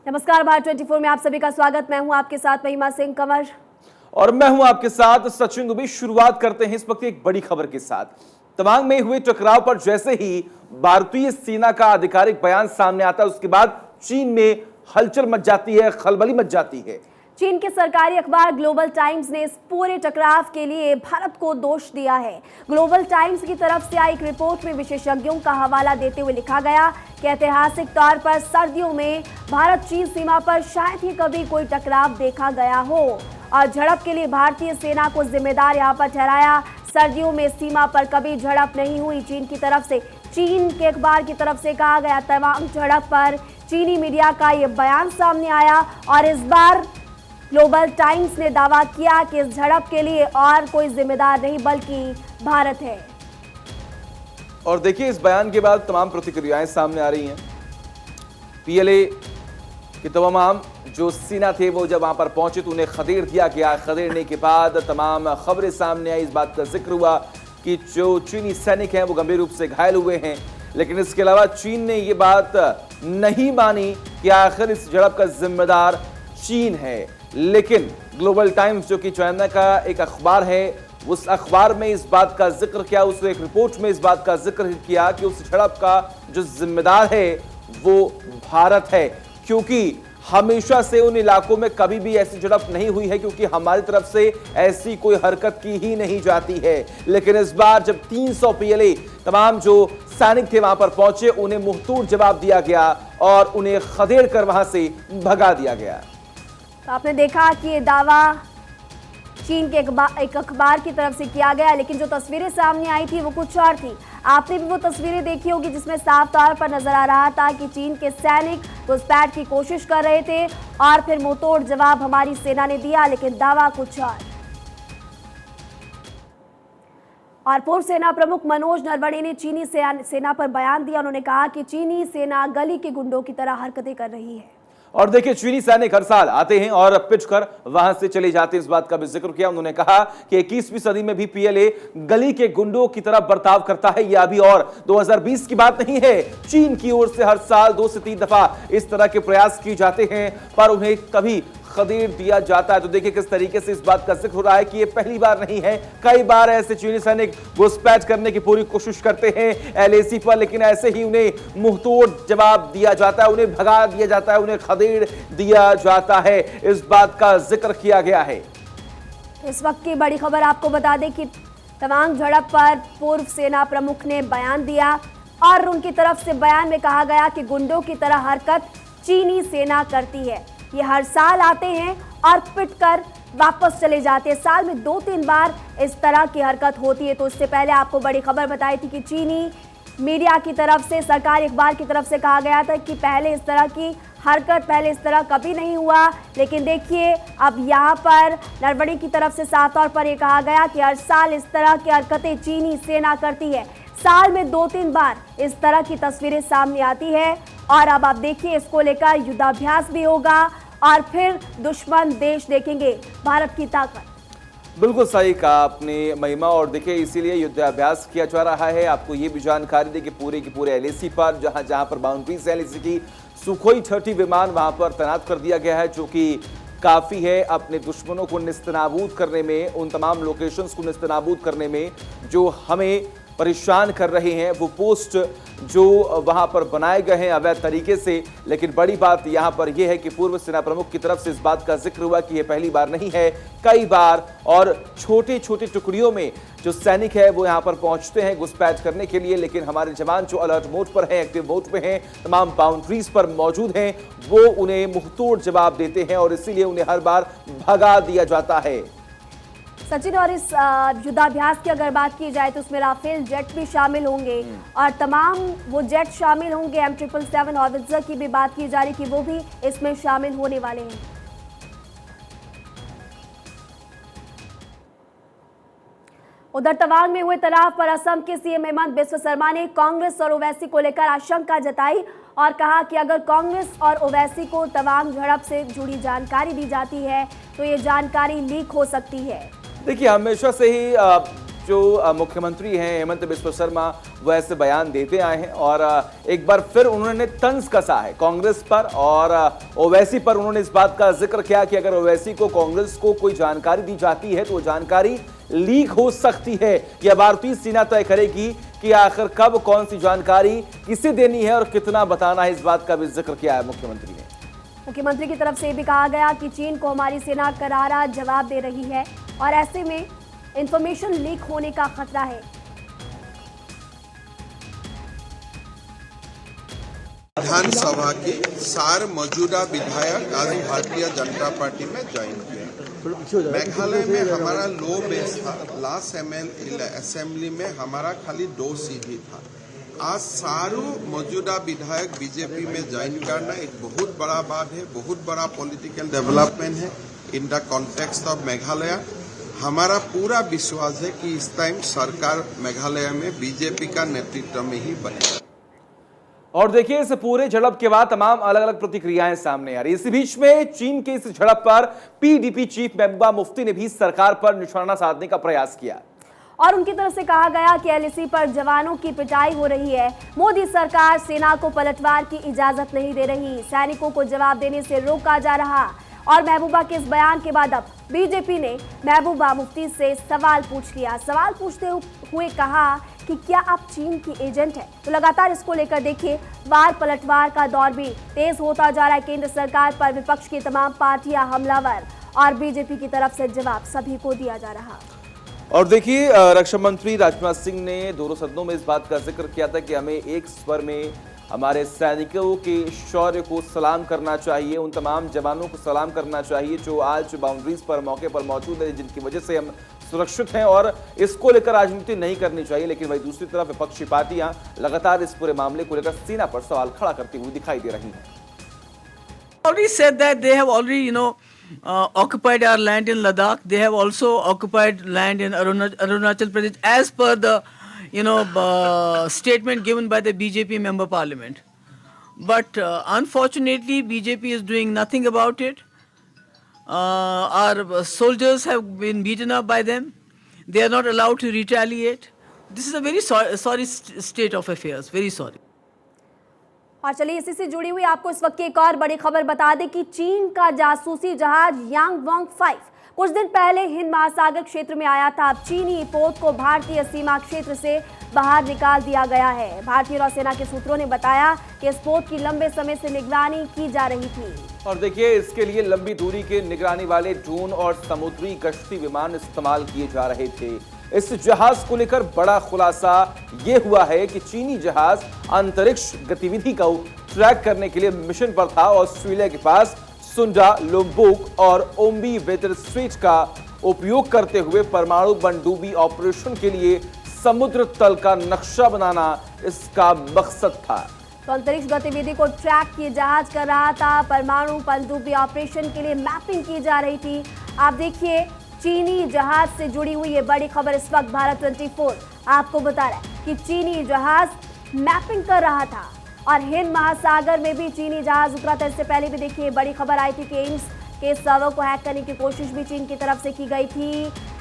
नमस्कार, भारत 24 में आप सभी का स्वागत। मैं हूं आपके साथ महिमा सिंह कंवर और मैं हूं आपके साथ सचिन दुबे। शुरुआत करते हैं इस वक्त एक बड़ी खबर के साथ। तवांग में हुए टकराव पर जैसे ही भारतीय सेना का आधिकारिक बयान सामने आता है, उसके बाद चीन में हलचल मच जाती है, खलबली मच जाती है। चीन के सरकारी अखबार ग्लोबल टाइम्स ने इस पूरे टकराव के लिए भारत को दोष दिया है। ग्लोबल टाइम्स की तरफ से आई एक रिपोर्ट में विशेषज्ञों का हवाला देते हुए लिखा गया कि ऐतिहासिक तौर पर सर्दियों में भारत चीन सीमा पर शायद ही कभी कोई टकराव देखा गया हो और झड़प के लिए भारतीय सेना को जिम्मेदार यहाँ पर ठहराया। सर्दियों में सीमा पर कभी झड़प नहीं हुई। चीन की तरफ से, चीन के अखबार की तरफ से कहा गया तवांग झड़प पर चीनी मीडिया का ये बयान सामने आया और इस बार ग्लोबल टाइम्स ने दावा किया कि इस झड़प के लिए और कोई जिम्मेदार नहीं बल्कि भारत है। और देखिए, इस बयान के बाद तमाम प्रतिक्रियाएं सामने आ रही हैं। पीएलए के तमाम जो सेना थे वो जब वहां पर पहुंचे तो उन्हें खदेड़ दिया गया। खदेड़ने के बाद तमाम खबरें सामने आई। इस बात का जिक्र हुआ कि जो चीनी सैनिक हैं वो गंभीर रूप से घायल हुए हैं, लेकिन इसके अलावा चीन ने ये बात नहीं मानी कि आखिर इस झड़प का जिम्मेदार चीन है। लेकिन ग्लोबल टाइम्स, जो कि चाइना का एक अखबार है, उस अखबार में इस बात का जिक्र किया, उस एक रिपोर्ट में इस बात का जिक्र किया कि उस झड़प का जो जिम्मेदार है वो भारत है, क्योंकि हमेशा से उन इलाकों में कभी भी ऐसी झड़प नहीं हुई है, क्योंकि हमारी तरफ से ऐसी कोई हरकत की ही नहीं जाती है। लेकिन इस बार जब 300 पीएलए तमाम जो सैनिक थे वहां पर पहुंचे, उन्हें मुंहतोड़ जवाब दिया गया और उन्हें खदेड़ कर वहां से भगा दिया गया। तो आपने देखा कि ये दावा चीन के एक अखबार की तरफ से किया गया, लेकिन जो तस्वीरें सामने आई थी वो कुछ और थी। आपने भी वो तस्वीरें देखी होगी जिसमें साफ तौर पर नजर आ रहा था कि चीन के सैनिक घुसपैठ की कोशिश कर रहे थे और फिर मुंहतोड़ जवाब हमारी सेना ने दिया, लेकिन दावा कुछ और पूर्व सेना प्रमुख मनोज नरवणे ने चीनी सेना पर बयान दिया। उन्होंने कहा कि चीनी सेना गली के गुंडों की तरह हरकतें कर रही है। और देखिए, चीनी सैनिक हर साल आते हैं और पिटकर वहां से चले जाते हैं। इस बात का भी जिक्र किया। उन्होंने कहा कि 21वीं सदी में भी पीएलए गली के गुंडों की तरह बर्ताव करता है। यह अभी और 2020 की बात नहीं है। चीन की ओर से हर साल 2 से 3 दफा इस तरह के प्रयास किए जाते हैं, पर उन्हें कभी खदेड़ दिया जाता है। तो देखिए किस तरीके से इस बात का जिक्र हो रहा है कि ये पहली बार नहीं है, कई बार ऐसे चीनी सैनिक घुसपैठ करने की पूरी कोशिश करते हैं एलएसी पर, लेकिन ऐसे ही उन्हें मुंहतोड़ जवाब दिया जाता है, उन्हें भगा दिया जाता है, उन्हें खदेड़ दिया जाता है। इस बात का जिक्र किया गया है। इस वक्त की बड़ी खबर आपको बता दें कि तवांग झड़प पर पूर्व सेना प्रमुख ने बयान दिया और उनकी तरफ से बयान में कहा गया कि गुंडों की तरह हरकत चीनी सेना करती है। ये हर साल आते हैं और पिटकर वापस चले जाते हैं। साल में 2-3 बार इस तरह की हरकत होती है। तो इससे पहले आपको बड़ी खबर बताई थी कि चीनी मीडिया की तरफ से, सरकारी अखबार की तरफ से कहा गया था कि पहले इस तरह की हरकत, पहले इस तरह कभी नहीं हुआ। लेकिन देखिए, अब यहाँ पर नरवणे की तरफ से साफ तौर पर यह कहा गया कि हर साल इस तरह की हरकतें चीनी सेना करती है। साल में 2-3 बार इस तरह की तस्वीरें सामने आती है और अब आप देखिए, इसको लेकर युद्धाभ्यास भी होगा और फिर दुश्मन देश देखेंगे भारत की ताकत। बिल्कुल सही कहा आपने महिमा। और देखिए, इसीलिए युद्धाभ्यास किया जा रहा है। आपको ये भी जानकारी दी कि पूरे की पूरे एलएसी पर, जहां पर बाउंड्रीज है एलएसी की, सुखोई 30 विमान वहां पर तैनात कर दिया गया है, जो कि काफी है अपने दुश्मनों को निस्तनाबूद करने में, उन तमाम लोकेशंस को निस्तनाबूद करने में जो हमें परेशान कर रहे हैं। वो पोस्ट जो वहां पर बनाए गए हैं अवैध तरीके से। लेकिन बड़ी बात यहां पर यह है कि पूर्व सेना प्रमुख की तरफ से इस बात का जिक्र हुआ कि यह पहली बार नहीं है, कई बार और छोटे छोटे टुकड़ियों में जो सैनिक है वो यहां पर पहुंचते हैं घुसपैठ करने के लिए। लेकिन हमारे जवान जो अलर्ट मोड पर हैं, एक्टिव मोड पे हैं, तमाम बाउंड्रीज पर मौजूद हैं, वो उन्हें मुंहतोड़ जवाब देते हैं और इसीलिए उन्हें हर बार भगा दिया जाता है। सचिन, और इस युद्धाभ्यास की अगर बात की जाए तो उसमें राफेल जेट भी शामिल होंगे और तमाम वो जेट शामिल होंगे। M777 हॉवित्जर की भी बात की जा रही कि वो भी इसमें शामिल होने वाले हैं। उधर तवांग में हुए तनाव पर असम के सीएम हेमंत बिस्वा शर्मा ने कांग्रेस और ओवैसी को लेकर आशंका जताई और कहा कि अगर कांग्रेस और ओवैसी को तवांग झड़प से जुड़ी जानकारी दी जाती है तो ये जानकारी लीक हो सकती है। देखिए, हमेशा से ही जो मुख्यमंत्री हैं हेमंत बिस्वा शर्मा वो ऐसे बयान देते आए हैं और एक बार फिर उन्होंने तंज कसा है कांग्रेस पर और ओवैसी पर। उन्होंने इस बात का जिक्र किया कि अगर ओवैसी को कांग्रेस को कोई जानकारी दी जाती है तो वो जानकारी लीक हो सकती है। यह भारतीय सेना तय करेगी कि आखिर कब कौन सी जानकारी किसे देनी है और कितना बताना है। इस बात का भी जिक्र किया है मुख्यमंत्री ने। मुख्यमंत्री की तरफ से भी कहा गया कि चीन को हमारी सेना करारा जवाब दे रही है और ऐसे में इंफॉर्मेशन लीक होने का खतरा है। विधानसभा के सारे मौजूदा विधायक आज भारतीय जनता पार्टी में ज्वाइन किए। मेघालय में हमारा लो बेस था, लास्ट असेंबली में हमारा खाली 2 सीट ही था। आज सारू मौजूदा विधायक बीजेपी में ज्वाइन करना एक बहुत बड़ा बात है, बहुत बड़ा पॉलिटिकल डेवलपमेंट है in the context of Meghalaya. हमारा पूरा विश्वास है कि इस टाइम सरकार मेघालय में बीजेपी का नेतृत्व में ही बनेगा। और देखिए इस पूरे झड़प के बाद तमाम अलग अलग प्रतिक्रियाएं सामने आ रही। इस बीच में चीन के इस झड़प पर पीडीपी चीफ महबूबा मुफ्ती ने भी सरकार पर निशाना साधने का प्रयास किया और उनकी तरफ से कहा गया कि एलएसी पर जवानों की पिटाई हो रही है। मोदी सरकार सेना को पलटवार की इजाजत नहीं दे रही, सैनिकों को जवाब देने से रोका जा रहा। और महबूबा के इस बयान के बाद अब बीजेपी ने महबूबा मुफ्ती से सवाल पूछ लिया। सवाल पूछते हुए कहा कि क्या आप चीन की एजेंट हैं? तो लगातार इसको लेकर देखिए वार पलटवार का दौर भी तेज होता जा रहा है। केंद्र सरकार पर विपक्ष की तमाम पार्टियां हमलावर और बीजेपी की तरफ से जवाब सभी को दिया जा रहा। और देखिए रक्षा मंत्री राजनाथ सिंह ने दोनों सदनों में इस बात का जिक्र किया था कि हमें एक स्वर में हमारे सैनिकों के शौर्य को सलाम करना चाहिए, उन तमाम जवानों को सलाम करना चाहिए जो आज बाउंड्रीज पर मौके पर मौजूद है, जिनकी वजह से हम सुरक्षित हैं और इसको लेकर राजनीति नहीं करनी चाहिए। लेकिन वही दूसरी तरफ विपक्षी पार्टियां लगातार इस पूरे मामले को लेकर सेना पर सवाल खड़ा करती हुई दिखाई दे रही हैं। Already said that they have already, occupied our land in Ladakh. They have also occupied land in Arunachal Pradesh, as per the, statement given by the BJP member parliament. But unfortunately, BJP is doing nothing about it. Our soldiers have been beaten up by them. They are not allowed to retaliate. This is a very sorry state of affairs. Very sorry. और चलिए इसी से जुड़ी हुई आपको इस वक्त की एक और बड़ी खबर बता दें कि चीन का जासूसी जहाज यांगवांग 5 कुछ दिन पहले हिंद महासागर क्षेत्र में आया था। अब चीनी पोत को भारतीय सीमा क्षेत्र से बाहर निकाल दिया गया है। भारतीय नौसेना के सूत्रों ने बताया कि इस पोत की लंबे समय से निगरानी की जा रही थी। और देखिए इसके लिए लंबी दूरी के निगरानी वाले ड्रोन और समुद्री गश्ती विमान इस्तेमाल किए जा रहे थे। इस जहाज को लेकर बड़ा खुलासा यह हुआ है कि चीनी जहाज अंतरिक्ष गतिविधि को ट्रैक करने के लिए मिशन पर था। ऑस्ट्रेलिया के पास सुंडा, लोम्बोक और ओम्बी वेदर स्ट्रेट का उपयोग करते हुए परमाणु पनडुब्बी ऑपरेशन के लिए समुद्र तल का नक्शा बनाना इसका मकसद था। तो अंतरिक्ष गतिविधि को ट्रैक किए जहाज कर रहा था। परमाणु पनडुब्बी ऑपरेशन के लिए मैपिंग की जा रही थी। आप देखिए चीनी जहाज से जुड़ी हुई ये बड़ी खबर इस वक्त भारत 24 आपको बता रहा है कि चीनी जहाज मैपिंग कर रहा था और हिंद महासागर में भी चीनी जहाज उतरा था। इससे पहले भी देखिए बड़ी खबर आई थी कि एम्स के सर्वर को हैक करने की कोशिश भी चीन की तरफ से की गई थी।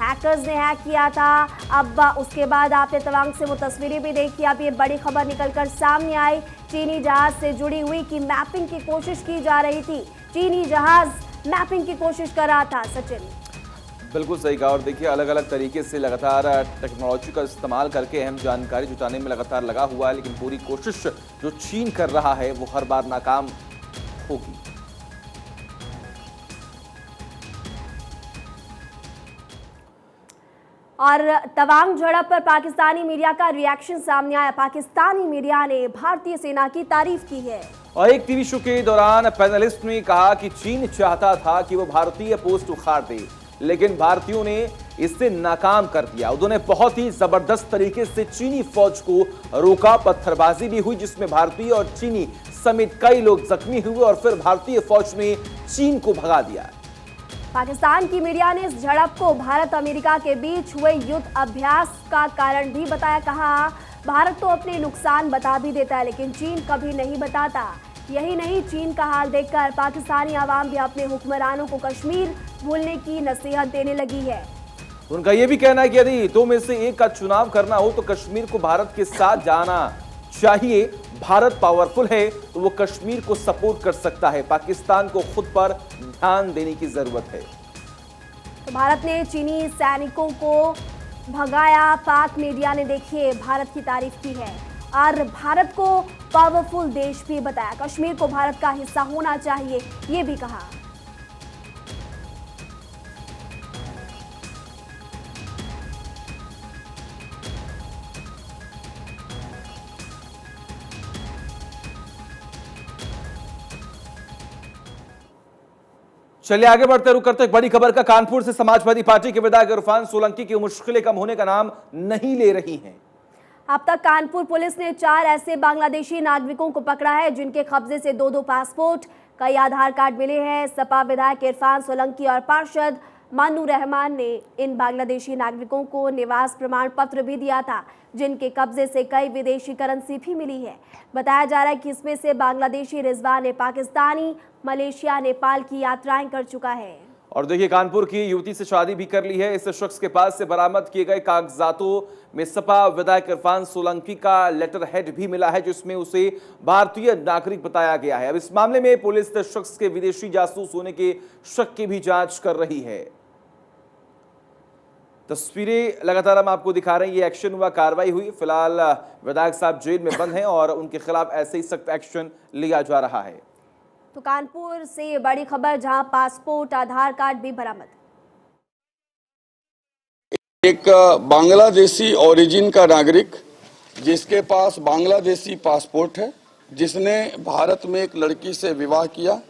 हैकर्स ने हैक किया था। अब उसके बाद आपने तवांग से वो तस्वीरें भी देखी। अब ये बड़ी खबर निकलकर सामने आई चीनी जहाज से जुड़ी हुई कि मैपिंग की कोशिश की जा रही थी। चीनी जहाज मैपिंग की कोशिश कर रहा था। सचिन बिल्कुल सही कहा। और देखिए अलग अलग तरीके से लगातार टेक्नोलॉजी का इस्तेमाल करके अहम जानकारी जुटाने में लगातार लगा हुआ है, लेकिन पूरी कोशिश जो चीन कर रहा है वो हर बार नाकाम होगी। और तवांग झड़प पर पाकिस्तानी मीडिया का रिएक्शन सामने आया। पाकिस्तानी मीडिया ने भारतीय सेना की तारीफ की है और एक टीवी शो के दौरान पैनलिस्ट ने कहा कि चीन चाहता था कि वो भारतीय पोस्ट उखाड़ दे, लेकिन भारतीयों ने इससे नाकाम कर दिया। उन्होंने बहुत ही जबरदस्त तरीके से चीनी फौज को रोका। पत्थरबाजी भी हुई जिसमें भारतीय और चीनी समेत कई लोग जख्मी हुए और फिर भारतीय फौज ने चीन को भगा दिया। पाकिस्तान की मीडिया ने इस झड़प को भारत अमेरिका के बीच हुए युद्ध अभ्यास का कारण भी बताया। कहा भारत तो अपने नुकसान बता भी देता है लेकिन चीन कभी नहीं बताता। यही नहीं, चीन का हाल देखकर पाकिस्तानी आवाम भी अपने हुक्मरानों को कश्मीर भूलने की नसीहत देने लगी है। उनका यह भी कहना है कि यदि दो में से एक का चुनाव करना हो तो कश्मीर को भारत के साथ जाना चाहिए। भारत पावरफुल है तो वो कश्मीर को सपोर्ट कर सकता है। पाकिस्तान को खुद पर ध्यान देने की जरूरत है। तो भारत ने चीनी सैनिकों को भगाया। पाक मीडिया ने देखिए भारत की तारीफ की है और भारत को पावरफुल देश भी बताया। कश्मीर को भारत का हिस्सा होना चाहिए ये भी कहा। चलिए आगे बढ़ते रुक करते एक बड़ी खबर का। कानपुर से समाजवादी पार्टी के विधायक इरफान सोलंकी की मुश्किलें कम होने का नाम नहीं ले रही हैं। अब तक कानपुर पुलिस ने 4 ऐसे बांग्लादेशी नागरिकों को पकड़ा है जिनके कब्जे से 2-2 पासपोर्ट, कई आधार कार्ड मिले हैं। सपा विधायक इरफान सोलंकी और पार्षद मानू रहमान ने इन बांग्लादेशी नागरिकों को निवास प्रमाण पत्र भी दिया था, जिनके कब्जे से कई विदेशी करेंसी भी मिली है। बताया जा रहा है कि इसमें से बांग्लादेशी रिजवान ने पाकिस्तानी, मलेशिया, नेपाल की यात्राएं कर चुका है। और देखिए कानपुर की युवती से शादी भी कर ली है। इस शख्स के पास से बरामद किए गए कागजातों में सपा विधायक इरफान सोलंकी का लेटर हेड भी मिला है, जिसमें उसे भारतीय नागरिक बताया गया है। अब इस मामले में पुलिस इस शख्स के विदेशी जासूस होने के शक की भी जांच कर रही है। तस्वीरें लगातार हम आपको दिखा रहे हैं। ये एक्शन हुआ, कार्रवाई हुई। फिलहाल विधायक साहब जेल में बंद हैं और उनके खिलाफ ऐसे ही सख्त एक्शन लिया जा रहा है। तो कानपुर से ये बड़ी खबर, जहां पासपोर्ट, आधार कार्ड भी बरामद। एक बांग्लादेशी ओरिजिन का नागरिक जिसके पास बांग्लादेशी पासपोर्ट है, जिसने भारत में एक लड़की से विवाह किया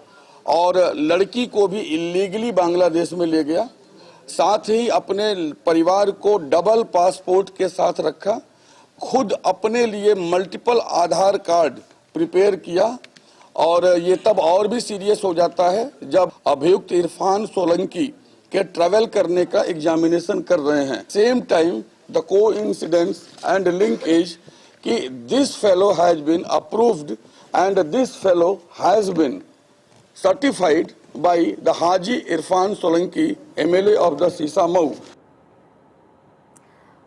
और लड़की को भी इलीगली बांग्लादेश में ले गया, साथ ही अपने परिवार को डबल पासपोर्ट के साथ रखा, खुद अपने लिए मल्टीपल आधार कार्ड प्रिपेयर किया। और ये तब और भी सीरियस हो जाता है जब अभियुक्त इरफान सोलंकी के ट्रैवल करने का एग्जामिनेशन कर रहे हैं। Same time the coincidence and link is कि this fellow has been approved and this fellow has been certified by the Haji Irfan Solanki, MLA of the Sisamau।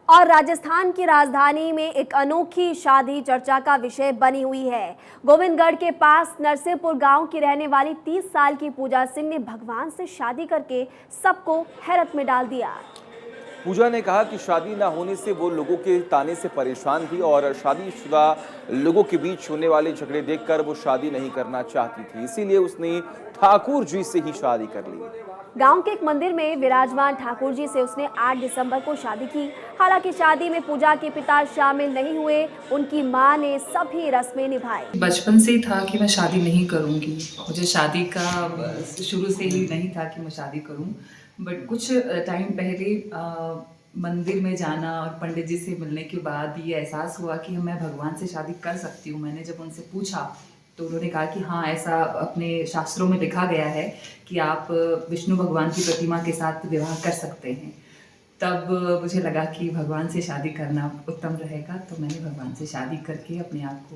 और राजस्थान की राजधानी में एक अनोखी शादी चर्चा का विषय बनी हुई है। गोविंदगढ़ के पास नरसिंहपुर गांव की रहने वाली 30 साल की पूजा सिंह ने भगवान से शादी करके सबको हैरत में डाल दिया। पूजा ने कहा कि शादी ना होने से वो लोगों के ताने से परेशान थी और शादीशुदा लोगों के बीच होने वाले झगड़े देखकर वो शादी नहीं करना चाहती थी, इसीलिए उसने ठाकुर जी से ही शादी कर ली। गांव के एक मंदिर में विराजमान ठाकुर जी से उसने 8 दिसंबर को शादी की। हालांकि शादी में पूजा के पिता शामिल नहीं हुए, उनकी मां ने सभी रस्में निभाई। बचपन से ही था कि मैं शादी नहीं करूंगी, मुझे शादी का शुरू से ही नहीं था कि मैं शादी करूं। बट कुछ टाइम पहले मंदिर में जाना और पंडित जी से मिलने के बाद ये एहसास हुआ कि मैं भगवान से शादी कर सकती हूँ। मैंने जब उनसे पूछा तो उन्होंने कहा कि हाँ, ऐसा अपने शास्त्रों में लिखा गया है कि आप विष्णु भगवान की प्रतिमा के साथ विवाह कर सकते हैं। तब मुझे लगा कि भगवान से शादी करना उत्तम रहेगा, तो मैंने भगवान से शादी करके अपने आप को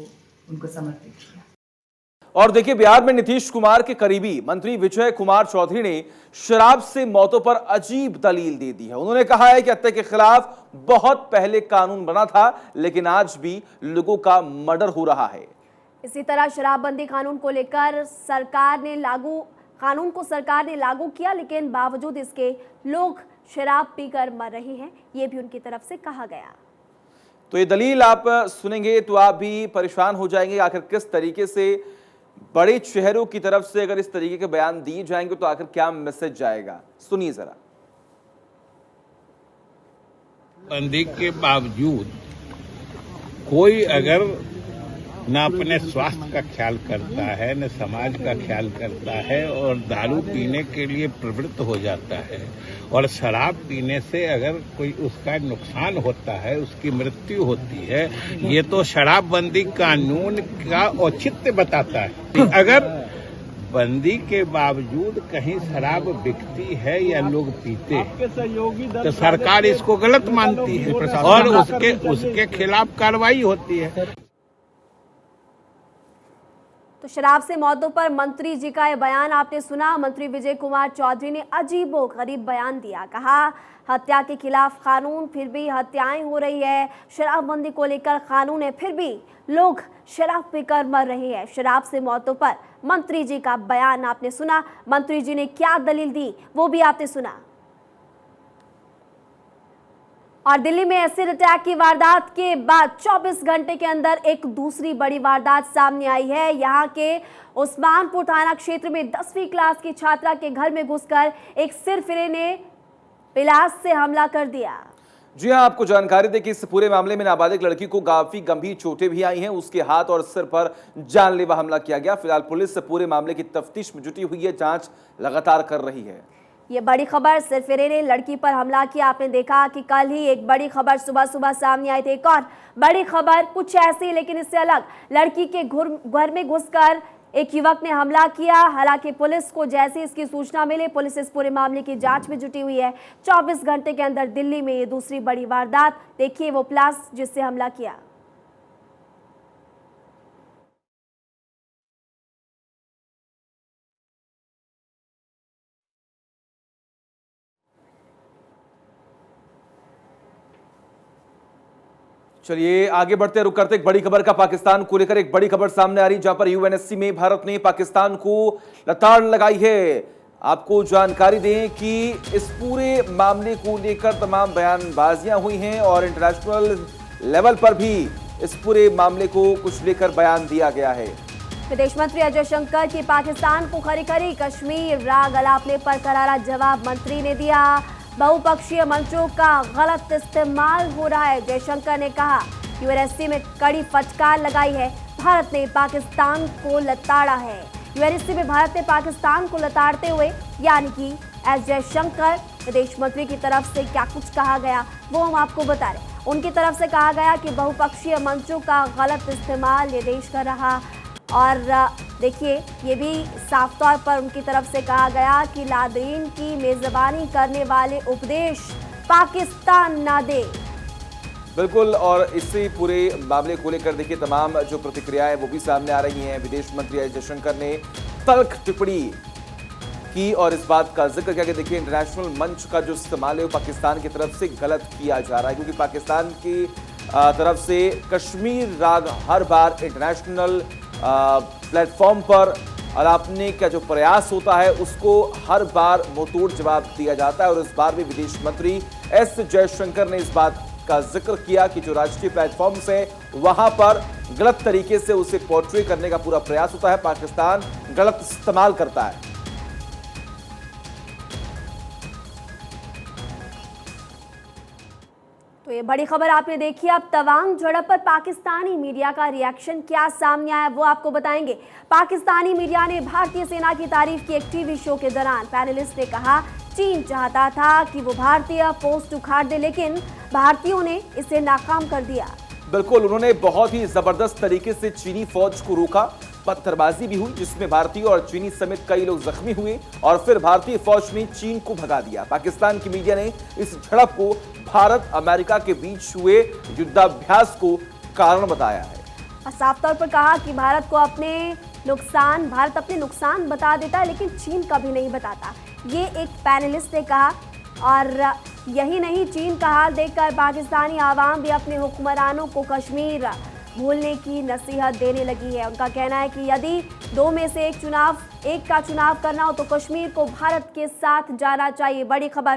उनको समर्पित किया। और देखिए बिहार में नीतीश कुमार के करीबी मंत्री विजय कुमार चौधरी ने शराब से मौतों पर अजीब दलील दे दी है। उन्होंने कहा है कि हत्या के खिलाफ बहुत पहले कानून बना था, लेकिन आज भी लोगों का मर्डर हो रहा है। इसी तरह शराबबंदी कानून को लेकर सरकार ने लागू किया, लेकिन बावजूद इसके लोग शराब पीकर मर रहे हैं, ये भी उनकी तरफ से कहा गया। तो ये दलील आप सुनेंगे तो आप भी परेशान हो जाएंगे। आखिर किस तरीके से बड़े चेहरों की तरफ से अगर इस तरीके के बयान दिए जाएंगे तो आखिर क्या मैसेज जाएगा, सुनिए जरा। बंदी के बावजूद कोई अगर न अपने स्वास्थ्य का ख्याल करता है, न समाज का ख्याल करता है और दारू पीने के लिए प्रवृत्त हो जाता है और शराब पीने से अगर कोई उसका नुकसान होता है, उसकी मृत्यु होती है, ये तो शराबबंदी कानून का औचित्य बताता है। अगर बंदी के बावजूद कहीं शराब बिकती है या लोग पीते हैं तो सरकार इसको गलत मानती है और उसके खिलाफ कार्रवाई होती है। तो शराब से मौतों पर मंत्री जी का ये बयान आपने सुना। मंत्री विजय कुमार चौधरी ने अजीबोगरीब बयान दिया। कहा हत्या के खिलाफ कानून, फिर भी हत्याएं हो रही है। शराबबंदी को लेकर कानून है, फिर भी लोग शराब पीकर मर रहे हैं। शराब से मौतों पर मंत्री जी का बयान आपने सुना। मंत्री जी ने क्या दलील दी वो भी आपने सुना। और दिल्ली में एसिड अटैक की वारदात के बाद 24 घंटे के अंदर एक दूसरी बड़ी वारदात सामने आई है। यहां के उस्मानपुर थाना क्षेत्र में 10वीं क्लास की छात्रा के घर में घुसकर एक सिरफिरे ने पिलास से हमला कर दिया। जी हां, आपको जानकारी दें कि इस पूरे मामले में नाबालिग लड़की को काफी गंभीर चोटें भी आई हैं। उसके हाथ और सिर पर जानलेवा हमला किया गया। फिलहाल पुलिस पूरे मामले की तफ्तीश में जुटी हुई है, जांच लगातार कर रही है। ये बड़ी खबर, सिरफिरे ने लड़की पर हमला किया। आपने देखा कि कल ही एक बड़ी खबर सुबह सुबह सामने आई थी। एक और बड़ी खबर कुछ ऐसी लेकिन इससे अलग, लड़की के घर में घुसकर एक युवक ने हमला किया। हालांकि पुलिस को जैसे इसकी सूचना मिली, पुलिस इस पूरे मामले की जांच में जुटी हुई है। 24 घंटे के अंदर दिल्ली में ये दूसरी बड़ी वारदात। देखिए वो प्लास जिससे हमला किया। चलिए आगे बढ़ते रुक करते एक बड़ी खबर का पाकिस्तान को लेकर एक बड़ी खबर सामने आ रही, जहां पर यूएनएससी में भारत ने पाकिस्तान को लताड़ लगाई है। आपको जानकारी दें कि इस पूरे मामले को लेकर तमाम बयानबाजियां हुई हैं और इंटरनेशनल लेवल पर भी इस पूरे मामले को कुछ लेकर बयान दिया गया है। विदेश मंत्री अजय शंकर की पाकिस्तान को खरी खरी कश्मीर राग अलापने पर करारा जवाब मंत्री ने दिया। बहुपक्षीय मंचों का गलत इस्तेमाल हो रहा है। जयशंकर ने कहा यूएनएससी में कड़ी फटकार लगाई है, भारत ने पाकिस्तान को लताड़ा है। यूएनएससी में भारत ने पाकिस्तान को लताड़ते हुए यानी कि एस जयशंकर विदेश मंत्री की तरफ से क्या कुछ कहा गया वो हम आपको बता रहे। उनकी तरफ से कहा गया कि बहुपक्षीय मंचों का गलत इस्तेमाल ये देश कर रहा। और देखिए ये भी साफ तौर पर उनकी तरफ से कहा गया कि लादेन की मेजबानी करने वाले उपदेश पाकिस्तान ना दे। बिल्कुल, और इससे पूरे मामले को लेकर देखिए तमाम जो प्रतिक्रियाएं वो भी सामने आ रही हैं। विदेश मंत्री एस जयशंकर ने तल्ख टिप्पणी की और इस बात का जिक्र किया कि देखिए इंटरनेशनल मंच का जो इस्तेमाल है वो पाकिस्तान की तरफ से गलत किया जा रहा है, क्योंकि पाकिस्तान की तरफ से कश्मीर राग हर बार इंटरनेशनल प्लेटफॉर्म पर अलापने का जो प्रयास होता है उसको हर बार मुंहतोड़ जवाब दिया जाता है। और इस बार भी विदेश मंत्री एस जयशंकर ने इस बात का जिक्र किया कि जो राष्ट्रीय प्लेटफॉर्म्स है वहां पर गलत तरीके से उसे पोर्ट्रे करने का पूरा प्रयास होता है, पाकिस्तान गलत इस्तेमाल करता है। तो ये बड़ी खबर आपने देखी। अब तवांग झड़प पर पाकिस्तानी मीडिया का रिएक्शन क्या सामने आया वो आपको बताएंगे। पाकिस्तानी मीडिया ने भारतीय सेना की तारीफ की। एक टीवी शो के दौरान पैनलिस्ट ने कहा चीन चाहता था कि वो भारतीय पोस्ट उखाड़ दे, लेकिन भारतीयों ने इसे नाकाम कर दिया। बिल्कुल, उन्होंने बहुत ही जबरदस्त तरीके से चीनी फौज को रोका। पत्थरबाजी भी हुई जिसमें भारतीय और चीनी समेत कई लोग जख्मी हुए और फिर भारतीय फौज ने चीन को भगा दिया। पाकिस्तान की मीडिया ने इस झड़प को भारत अमेरिका के बीच हुए युद्धाभ्यास को कारण बताया है और साफ तौर पर कहा कि भारत अपने नुकसान बता देता है लेकिन चीन कभी नहीं बताता। ये एक पैनलिस्ट ने कहा। और यही नहीं, चीन का हाल देखकर पाकिस्तानी आवाम भी अपने हुक्मरानों को कश्मीर भूलने की नसीहत देने लगी है। उनका कहना है कि यदि दो में से एक का चुनाव करना हो तो कश्मीर को भारत के साथ जाना चाहिए। बड़ी खबर